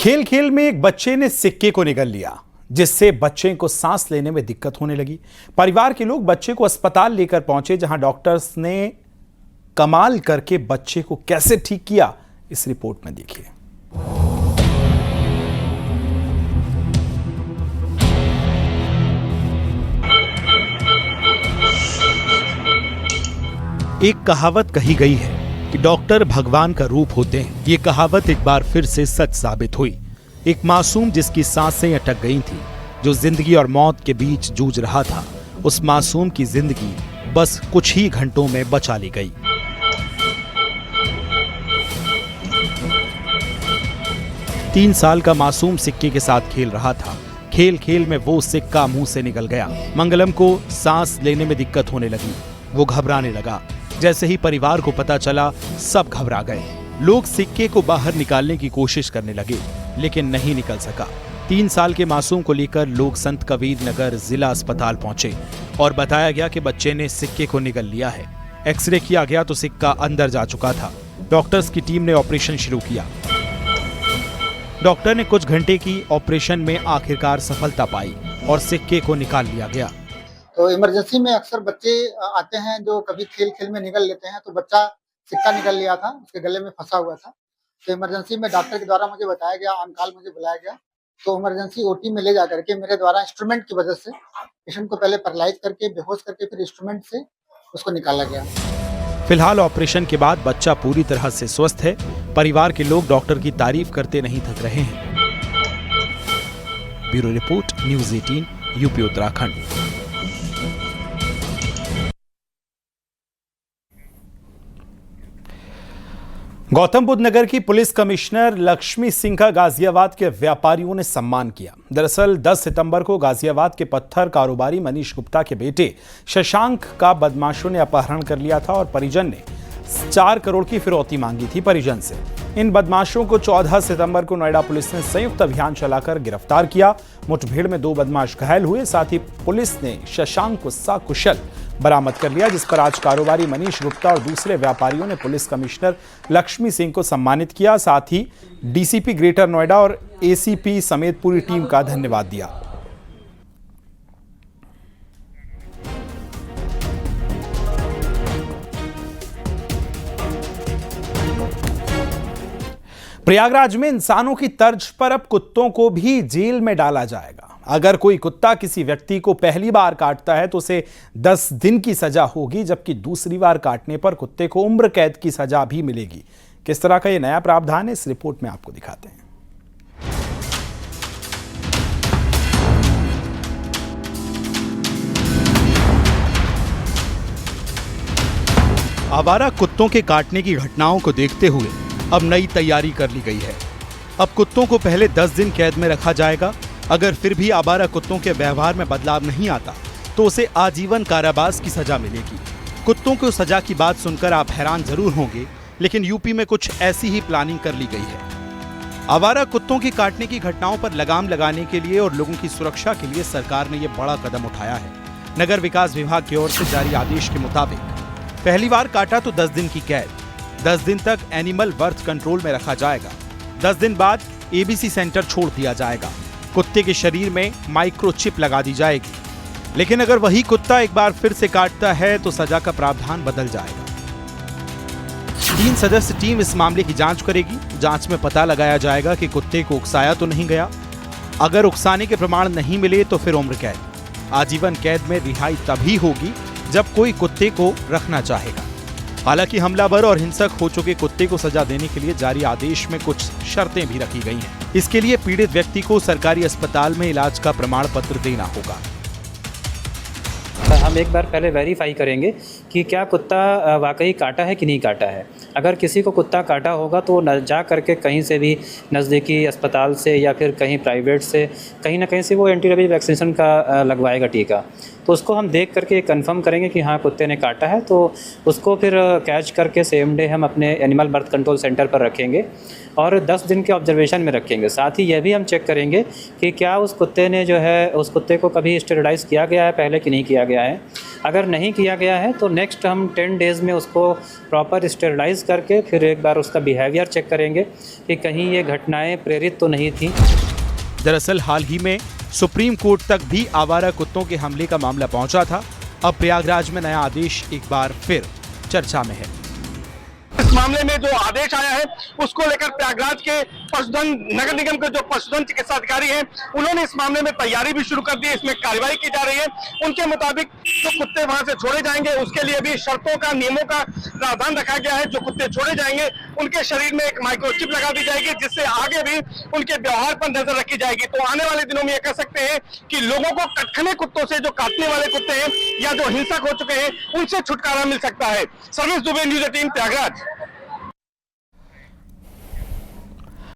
खेल खेल में एक बच्चे ने सिक्के को निगल लिया, जिससे बच्चे को सांस लेने में दिक्कत होने लगी। परिवार के लोग बच्चे को अस्पताल लेकर पहुंचे, जहां डॉक्टर्स ने कमाल करके बच्चे को कैसे ठीक किया, इस रिपोर्ट में देखिए। एक कहावत कही गई है कि डॉक्टर भगवान का रूप होते हैं। ये कहावत एक बार फिर से सच साबित हुई। एक मासूम जिसकी सांसें अटक गई थी, जो जिंदगी और मौत के बीच जूझ रहा था, उस मासूम की जिंदगी बस कुछ ही घंटों में बचा ली गई। तीन साल का मासूम सिक्के के साथ खेल रहा था। खेल खेल में वो सिक्का मुंह से निकल गया। मंगलम को सांस लेने में दिक्कत होने लगी। वो घबराने लगा। जैसे ही परिवार को पता चला, सब घबरा गए। लोग सिक्के को बाहर निकालने की कोशिश करने लगे, लेकिन नहीं निकल सका। 3 साल के मासूम को लेकर लोग संत कबीर नगर जिला अस्पताल पहुंचे और बताया गया कि बच्चे ने सिक्के को निगल लिया है। एक्सरे किया गया तो सिक्का अंदर जा चुका था। डॉक्टर्स की टीम ने ऑपरेशन शुरू किया। डॉक्टर ने कुछ घंटे की ऑपरेशन में आखिरकार सफलता पाई और सिक्के को निकाल लिया गया। तो इमरजेंसी में अक्सर बच्चे आते हैं जो कभी खेल खेल में निगल लेते हैं। तो बच्चा सिक्का निकल लिया था, उसके गले में फंसा हुआ था। तो इमरजेंसी में डॉक्टर के द्वारा मुझे बताया गया, ऑन कॉल मुझे बुलाया गया। तो इमरजेंसी ओटी में ले जा करके मेरे द्वारा इंस्ट्रूमेंट की वजह से पेशेंट को पहले पैरालाइज करके, बेहोश करके, फिर इंस्ट्रूमेंट से उसको निकाला गया। फिलहाल ऑपरेशन के बाद बच्चा पूरी तरह से स्वस्थ है। परिवार के लोग डॉक्टर की तारीफ करते नहीं थक रहे हैं। Bureau report, news 18, UP Uttarakhand. Gautam Buddh Nagar की पुलिस कमिश्नर लक्ष्मी सिंह का गाजियाबाद के व्यापारियों ने सम्मान किया। दरअसल 10 सितंबर को गाजियाबाद के पत्थर कारोबारी मनीष गुप्ता के बेटे शशांक का बदमाशों ने अपहरण कर लिया था और परिजन ने 4 करोड़ की फिरौती मांगी थी परिजन से। इन बदमाशों को 14 सितंबर को नोएडा पुलिस ने संयुक्त अभियान चलाकर गिरफ्तार किया। मुठभेड़ में 2 बदमाश घायल हुए। साथ ही पुलिस ने शशांक को सकुशल बरामद कर लिया, जिस पर आज कारोबारी मनीष गुप्ता और दूसरे व्यापारियों ने पुलिस कमिश्नर लक्ष्मी सिंह को सम्मानित किया। साथ ही डीसीपी ग्रेटर नोएडा और एसीपी समेत पूरी टीम का धन्यवाद दिया। प्रयागराज में इंसानों की तर्ज पर अब कुत्तों को भी जेल में डाला जाएगा। अगर कोई कुत्ता किसी व्यक्ति को पहली बार काटता है तो उसे 10 दिन की सजा होगी, जबकि दूसरी बार काटने पर कुत्ते को उम्र कैद की सजा भी मिलेगी। किस तरह का यह नया प्रावधान है, इस रिपोर्ट में आपको दिखाते हैं। आवारा कुत्तों के काटने की घटनाओं को देखते हुए अब नई तैयारी कर ली गई है। अब कुत्तों को पहले 10 दिन कैद में रखा जाएगा। अगर फिर भी आवारा कुत्तों के व्यवहार में बदलाव नहीं आता तो उसे आजीवन कारावास की सजा मिलेगी। कुत्तों को सजा की बात सुनकर आप हैरान जरूर होंगे, लेकिन यूपी में कुछ ऐसी ही प्लानिंग कर ली गई है। आवारा कुत्तों की काटने की घटनाओं पर लगाम लगाने के लिए और लोगों की सुरक्षा के लिए सरकार ने यह बड़ा कदम उठाया है। नगर विकास विभाग की ओर से जारी आदेश के मुताबिक पहली बार काटा तो 10 दिन की कैद, 10 दिन तक एनिमल बर्थ कंट्रोल में रखा जाएगा। 10 दिन बाद एबीसी सेंटर छोड़ दिया जाएगा। कुत्ते के शरीर में माइक्रोचिप लगा दी जाएगी। लेकिन अगर वही कुत्ता एक बार फिर से काटता है तो सजा का प्रावधान बदल जाएगा। 3 सदस्य टीम इस मामले की जांच करेगी। जांच में पता लगाया जाएगा कि कुत्ते को उकसाया तो नहीं गया। अगर उकसाने के प्रमाण नहीं मिले तो फिर उम्र कैद। आजीवन कैद में रिहाई तभी होगी जब कोई कुत्ते को रखना चाहेगा। हालांकि हमलावर और हिंसक हो चुके कुत्ते को सजा देने के लिए जारी आदेश में कुछ शर्तें भी रखी गई हैं। इसके लिए पीड़ित व्यक्ति को सरकारी अस्पताल में इलाज का प्रमाण पत्र देना होगा। हम एक बार पहले वेरीफाई करेंगे कि क्या कुत्ता वाकई काटा है कि नहीं काटा है। अगर किसी को कुत्ता काटा होगा तो न जा करके कहीं से भी नज़दीकी अस्पताल से या फिर कहीं प्राइवेट से कहीं ना कहीं से वो एंटी रेबीज वैक्सीनेशन का लगवाएगा टीका। तो उसको हम देख करके कंफर्म करेंगे कि हाँ कुत्ते ने काटा है, तो उसको फिर कैच करके सेम डे हम अपने एनिमल बर्थ कंट्रोल सेंटर पर रखेंगे और 10 दिन के ऑब्जर्वेशन में रखेंगे। साथ ही यह भी हम चेक करेंगे कि क्या उस कुत्ते ने जो है उस कुत्ते को कभी स्टेरिलाइज़ किया गया है पहले कि नहीं किया गया है। अगर नहीं किया गया है तो नेक्स्ट हम 10 डेज़ में उसको प्रॉपर स्टेरिलाइज़ करके फिर एक बार उसका बिहेवियर चेक करेंगे कि कहीं ये घटनाएं प्रेरित तो नहीं थी। दरअसल हाल ही में सुप्रीम कोर्ट तक भी आवारा कुत्तों के हमले का मामला पहुंचा था। अब प्रयागराज में नया आदेश एक बार फिर चर्चा में है। इस मामले में जो आदेश आया है उसको लेकर प्रयागराज के पशुधन नगर निगम के जो पशुधन चिकित्सा अधिकारी हैं उन्होंने इस मामले में तैयारी भी शुरू कर दी है। इसमें कार्रवाई की जा रही है। उनके मुताबिक जो कुत्ते वहां से छोड़े जाएंगे उसके लिए भी शर्तों का, नियमों का प्रावधान रखा गया है। जो कुत्ते छोड़े जाएंगे उनके शरीर में एक माइक्रोचिप लगा दी जाएगी, जिससे आगे भी उनके व्यवहार पर नजर रखी जाएगी। तो आने वाले दिनों में यह कह सकते हैं कि लोगों को कटखने कुत्तों से, जो काटने वाले कुत्ते हैं या जो हिंसक हो चुके हैं, उनसे छुटकारा मिल सकता है। Service Dubey, news 18 Prayagraj.